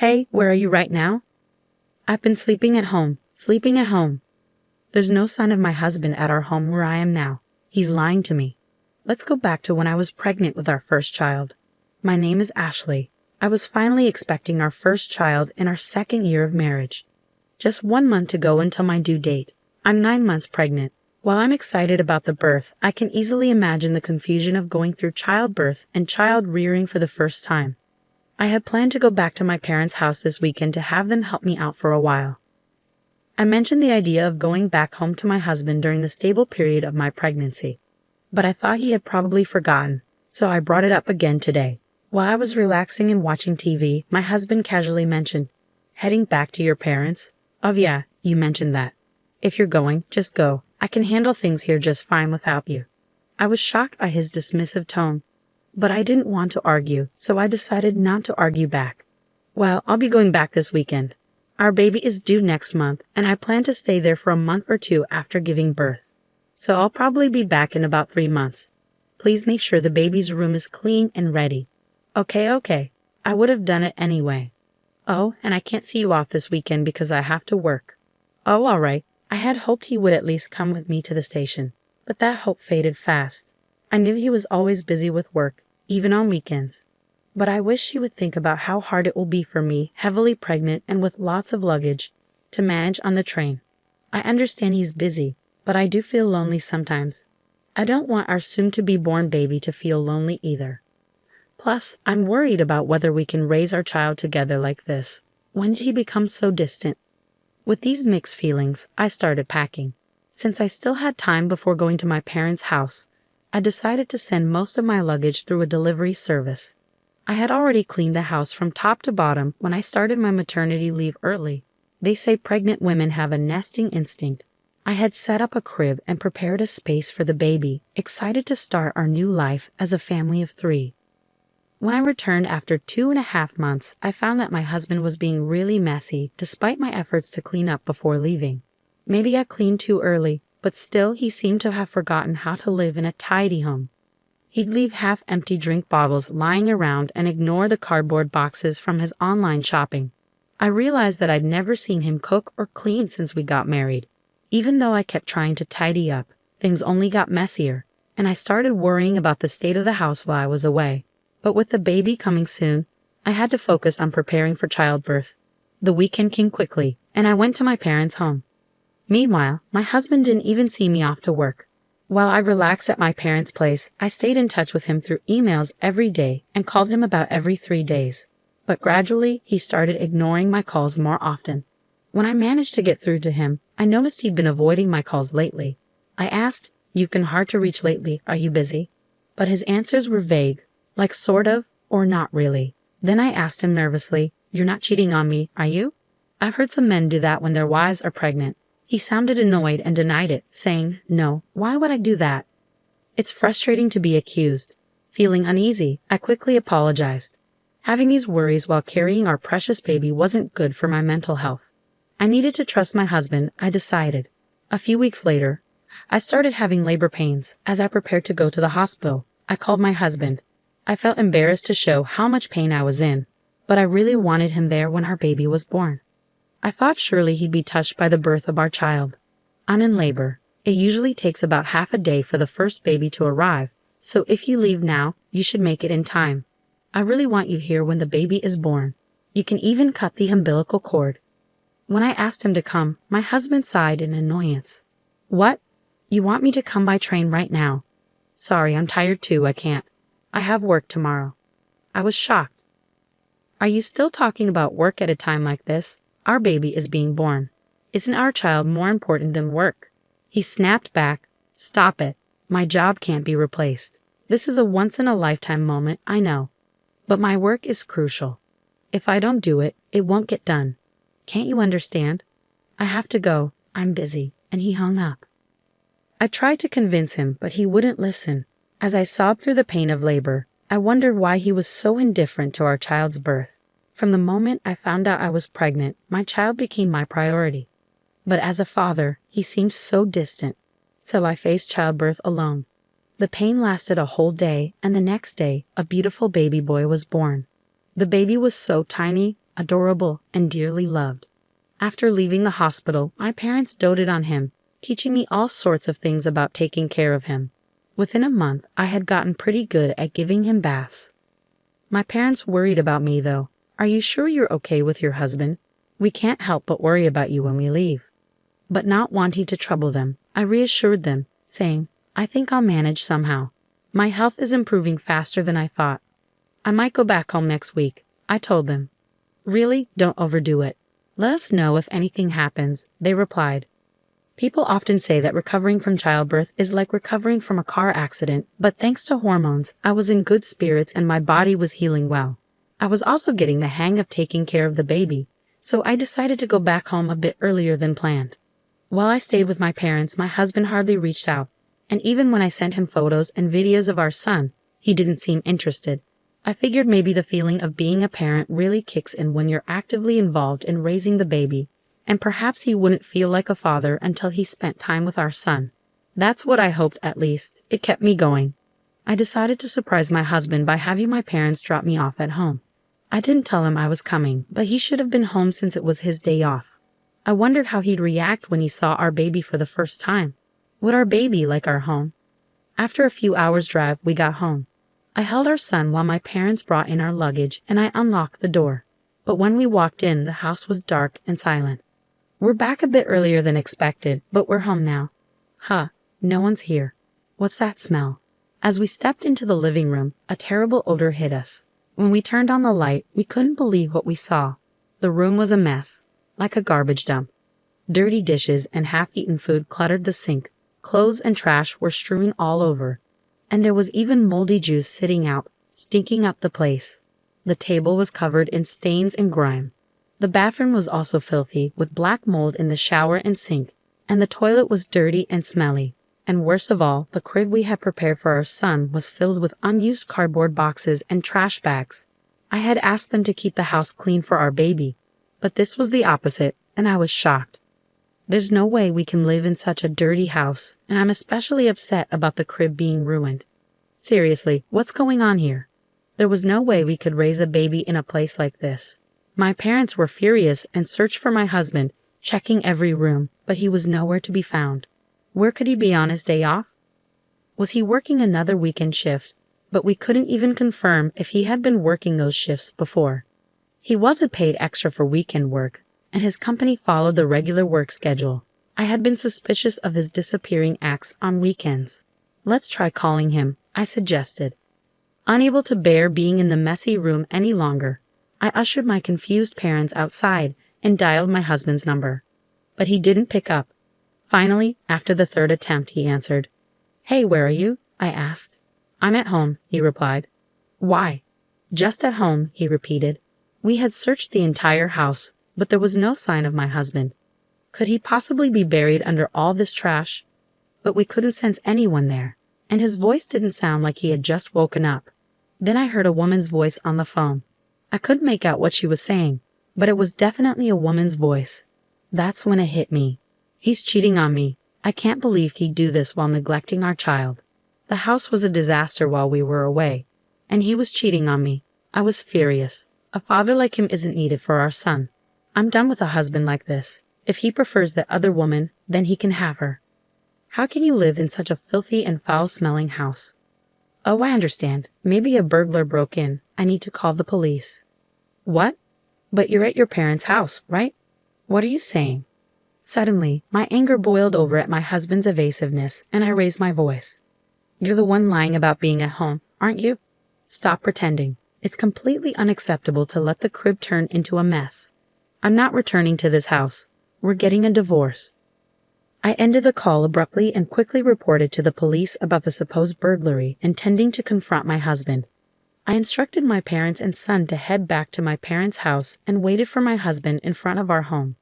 Hey, where are you right now? I've been sleeping at home. There's no sign of my husband at our home where I am now. He's lying to me. Let's go back to when I was pregnant with our first child. My name is Ashley. I was finally expecting our first child in our second year of marriage. Just 1 month to go until my due date. I'm 9 months pregnant. While I'm excited about the birth, I can easily imagine the confusion of going through childbirth and child rearing for the first time. I had planned to go back to my parents' house this weekend to have them help me out for a while. I mentioned the idea of going back home to my husband during the stable period of my pregnancy, but I thought he had probably forgotten, so I brought it up again today. While I was relaxing and watching TV, my husband casually mentioned, "Heading back to your parents? Oh yeah, you mentioned that. If you're going, just go. I can handle things here just fine without you." I was shocked by his dismissive tone, but I didn't want to argue, so I decided not to argue back. "Well, I'll be going back this weekend. Our baby is due next month, and I plan to stay there for a month or two after giving birth. So I'll probably be back in about 3 months. Please make sure the baby's room is clean and ready." Okay. I would have done it anyway. "Oh, and I can't see you off this weekend because I have to work." "Oh, all right." I had hoped he would at least come with me to the station, but that hope faded fast. I knew he was always busy with work, even on weekends. But I wish he would think about how hard it will be for me, heavily pregnant and with lots of luggage, to manage on the train. I understand he's busy, but I do feel lonely sometimes. I don't want our soon-to-be-born baby to feel lonely either. Plus, I'm worried about whether we can raise our child together like this. When did he become so distant? With these mixed feelings, I started packing. Since I still had time before going to my parents' house, I decided to send most of my luggage through a delivery service. I had already cleaned the house from top to bottom when I started my maternity leave early. They say pregnant women have a nesting instinct. I had set up a crib and prepared a space for the baby, excited to start our new life as a family of 3. When I returned after 2.5 months, I found that my husband was being really messy despite my efforts to clean up before leaving. Maybe I cleaned too early, but still he seemed to have forgotten how to live in a tidy home. He'd leave half-empty drink bottles lying around and ignore the cardboard boxes from his online shopping. I realized that I'd never seen him cook or clean since we got married. Even though I kept trying to tidy up, things only got messier, and I started worrying about the state of the house while I was away. But with the baby coming soon, I had to focus on preparing for childbirth. The weekend came quickly, and I went to my parents' home. Meanwhile, my husband didn't even see me off to work. While I relaxed at my parents' place, I stayed in touch with him through emails every day and called him about every 3 days. But gradually, he started ignoring my calls more often. When I managed to get through to him, I noticed he'd been avoiding my calls lately. I asked, "You've been hard to reach lately, are you busy?" But his answers were vague, like sort of, or not really. Then I asked him nervously, "You're not cheating on me, are you?" I've heard some men do that when their wives are pregnant. He sounded annoyed and denied it, saying, "No, why would I do that?" It's frustrating to be accused. Feeling uneasy, I quickly apologized. Having these worries while carrying our precious baby wasn't good for my mental health. I needed to trust my husband, I decided. A few weeks later, I started having labor pains. As I prepared to go to the hospital, I called my husband. I felt embarrassed to show how much pain I was in, but I really wanted him there when our baby was born. I thought surely he'd be touched by the birth of our child. I'm in labor. It usually takes about half a day for the first baby to arrive, so if you leave now, you should make it in time. I really want you here when the baby is born. You can even cut the umbilical cord. When I asked him to come, my husband sighed in annoyance. "What? You want me to come by train right now?" "Sorry, I'm tired too, I can't. I have work tomorrow." I was shocked. "Are you still talking about work at a time like this? Our baby is being born. Isn't our child more important than work?" He snapped back, "Stop it. My job can't be replaced. This is a once-in-a-lifetime moment, I know. But my work is crucial. If I don't do it, it won't get done. Can't you understand? I have to go. I'm busy." And he hung up. I tried to convince him, but he wouldn't listen. As I sobbed through the pain of labor, I wondered why he was so indifferent to our child's birth. From the moment I found out I was pregnant, my child became my priority. But as a father, he seemed so distant. So I faced childbirth alone. The pain lasted a whole day, and the next day, a beautiful baby boy was born. The baby was so tiny, adorable, and dearly loved. After leaving the hospital, my parents doted on him, teaching me all sorts of things about taking care of him. Within a month, I had gotten pretty good at giving him baths. My parents worried about me, though. "Are you sure you're okay with your husband? We can't help but worry about you when we leave." But not wanting to trouble them, I reassured them, saying, "I think I'll manage somehow. My health is improving faster than I thought. I might go back home next week," I told them. "Really, don't overdo it. Let us know if anything happens," they replied. People often say that recovering from childbirth is like recovering from a car accident, but thanks to hormones, I was in good spirits and my body was healing well. I was also getting the hang of taking care of the baby, so I decided to go back home a bit earlier than planned. While I stayed with my parents, my husband hardly reached out, and even when I sent him photos and videos of our son, he didn't seem interested. I figured maybe the feeling of being a parent really kicks in when you're actively involved in raising the baby, and perhaps he wouldn't feel like a father until he spent time with our son. That's what I hoped, at least. It kept me going. I decided to surprise my husband by having my parents drop me off at home. I didn't tell him I was coming, but he should have been home since it was his day off. I wondered how he'd react when he saw our baby for the first time. Would our baby like our home? After a few hours' drive, we got home. I held our son while my parents brought in our luggage, and I unlocked the door. But when we walked in, the house was dark and silent. "We're back a bit earlier than expected, but we're home now." "Huh, no one's here. What's that smell?" As we stepped into the living room, a terrible odor hit us. When we turned on the light, we couldn't believe what we saw. The room was a mess, like a garbage dump. Dirty dishes and half-eaten food cluttered the sink. Clothes and trash were strewing all over. And there was even moldy juice sitting out, stinking up the place. The table was covered in stains and grime. The bathroom was also filthy, with black mold in the shower and sink, and the toilet was dirty and smelly. And worst of all, the crib we had prepared for our son was filled with unused cardboard boxes and trash bags. I had asked them to keep the house clean for our baby, but this was the opposite, and I was shocked. There's no way we can live in such a dirty house, and I'm especially upset about the crib being ruined. Seriously, what's going on here? There was no way we could raise a baby in a place like this. My parents were furious and searched for my husband, checking every room, but he was nowhere to be found. Where could he be on his day off? Was he working another weekend shift? But we couldn't even confirm if he had been working those shifts before. He wasn't paid extra for weekend work, and his company followed the regular work schedule. I had been suspicious of his disappearing acts on weekends. "Let's try calling him," I suggested. Unable to bear being in the messy room any longer, I ushered my confused parents outside and dialed my husband's number. But he didn't pick up. Finally, after the third attempt, he answered. "Hey, where are you?" I asked. "I'm at home," he replied. "Why?" "Just at home," he repeated. We had searched the entire house, but there was no sign of my husband. Could he possibly be buried under all this trash? But we couldn't sense anyone there, and his voice didn't sound like he had just woken up. Then I heard a woman's voice on the phone. I couldn't make out what she was saying, but it was definitely a woman's voice. That's when it hit me. He's cheating on me. I can't believe he'd do this while neglecting our child. The house was a disaster while we were away, and he was cheating on me. I was furious. A father like him isn't needed for our son. I'm done with a husband like this. If he prefers that other woman, then he can have her. How can you live in such a filthy and foul-smelling house? Oh, I understand. Maybe a burglar broke in. I need to call the police. What? But you're at your parents' house, right? What are you saying? Suddenly, my anger boiled over at my husband's evasiveness, and I raised my voice. You're the one lying about being at home, aren't you? Stop pretending. It's completely unacceptable to let the crib turn into a mess. I'm not returning to this house. We're getting a divorce. I ended the call abruptly and quickly reported to the police about the supposed burglary, intending to confront my husband. I instructed my parents and son to head back to my parents' house and waited for my husband in front of our home.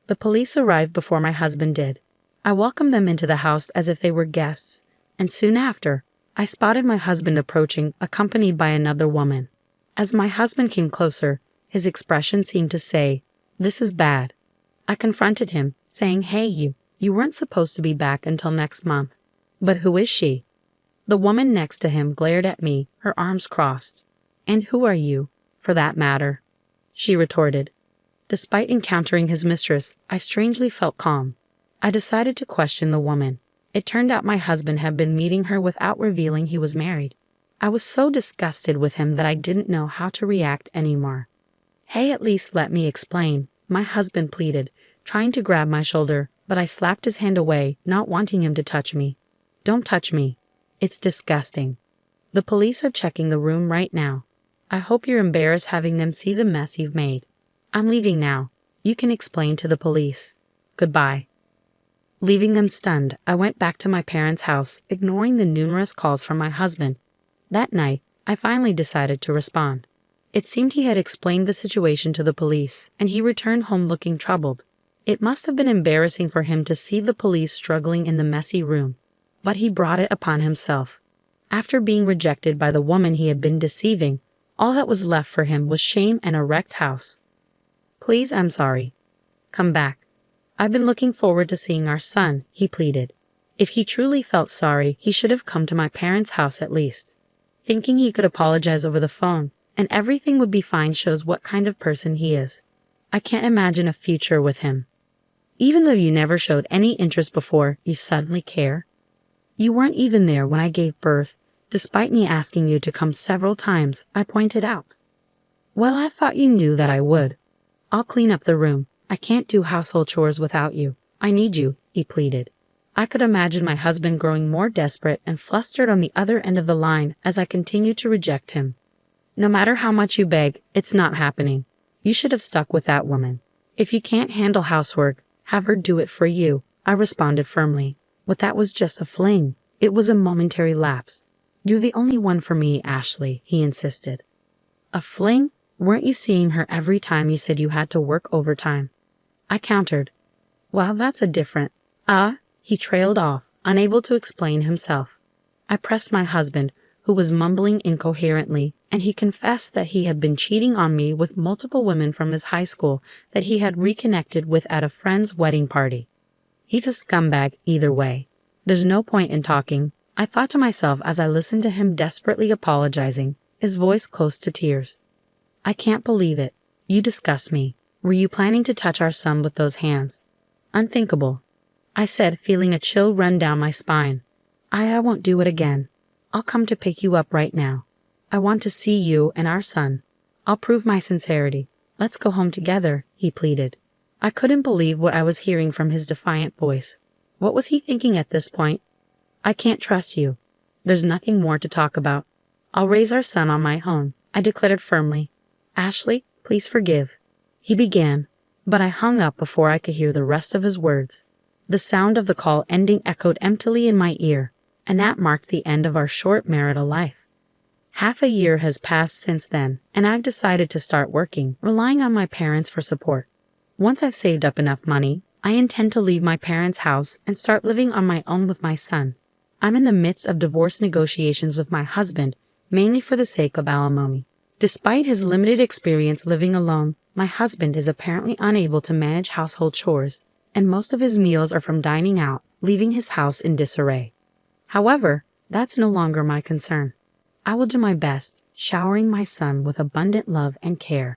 The police arrived before my husband did. I welcomed them into the house as if they were guests, and soon after, I spotted my husband approaching, accompanied by another woman. As my husband came closer, his expression seemed to say, "This is bad." I confronted him, saying, "Hey, you weren't supposed to be back until next month." "But who is she?" The woman next to him glared at me, her arms crossed. "And who are you, for that matter?" she retorted. Despite encountering his mistress, I strangely felt calm. I decided to question the woman. It turned out my husband had been meeting her without revealing he was married. I was so disgusted with him that I didn't know how to react anymore. Hey, at least let me explain, my husband pleaded, trying to grab my shoulder, but I slapped his hand away, not wanting him to touch me. Don't touch me. It's disgusting. The police are checking the room right now. I hope you're embarrassed having them see the mess you've made. I'm leaving now. You can explain to the police. Goodbye. Leaving them stunned, I went back to my parents' house, ignoring the numerous calls from my husband. That night, I finally decided to respond. It seemed he had explained the situation to the police, and he returned home looking troubled. It must have been embarrassing for him to see the police struggling in the messy room, but he brought it upon himself. After being rejected by the woman he had been deceiving, all that was left for him was shame and a wrecked house. Please, I'm sorry. Come back. I've been looking forward to seeing our son, he pleaded. If he truly felt sorry, he should have come to my parents' house at least. Thinking he could apologize over the phone, and everything would be fine shows what kind of person he is. I can't imagine a future with him. Even though you never showed any interest before, you suddenly care? You weren't even there when I gave birth, despite me asking you to come several times, I pointed out. Well, I thought you knew that I would. I'll clean up the room. I can't do household chores without you. I need you, he pleaded. I could imagine my husband growing more desperate and flustered on the other end of the line as I continued to reject him. No matter how much you beg, it's not happening. You should have stuck with that woman. If you can't handle housework, have her do it for you, I responded firmly. But that was just a fling. It was a momentary lapse. You're the only one for me, Ashley, he insisted. A fling? Weren't you seeing her every time you said you had to work overtime? I countered. Well, that's a different. He trailed off, unable to explain himself. I pressed my husband, who was mumbling incoherently, and he confessed that he had been cheating on me with multiple women from his high school that he had reconnected with at a friend's wedding party. He's a scumbag either way. There's no point in talking, I thought to myself as I listened to him desperately apologizing, his voice close to tears. I can't believe it. You disgust me. Were you planning to touch our son with those hands? Unthinkable, I said, feeling a chill run down my spine. I won't do it again. I'll come to pick you up right now. I want to see you and our son. I'll prove my sincerity. Let's go home together, he pleaded. I couldn't believe what I was hearing from his defiant voice. What was he thinking at this point? I can't trust you. There's nothing more to talk about. I'll raise our son on my own, I declared firmly. Ashley, please forgive. He began, but I hung up before I could hear the rest of his words. The sound of the call ending echoed emptily in my ear, and that marked the end of our short marital life. Half a year has passed since then, and I've decided to start working, relying on my parents for support. Once I've saved up enough money, I intend to leave my parents' house and start living on my own with my son. I'm in the midst of divorce negotiations with my husband, mainly for the sake of alimony. Despite his limited experience living alone, my husband is apparently unable to manage household chores, and most of his meals are from dining out, leaving his house in disarray. However, that's no longer my concern. I will do my best, showering my son with abundant love and care.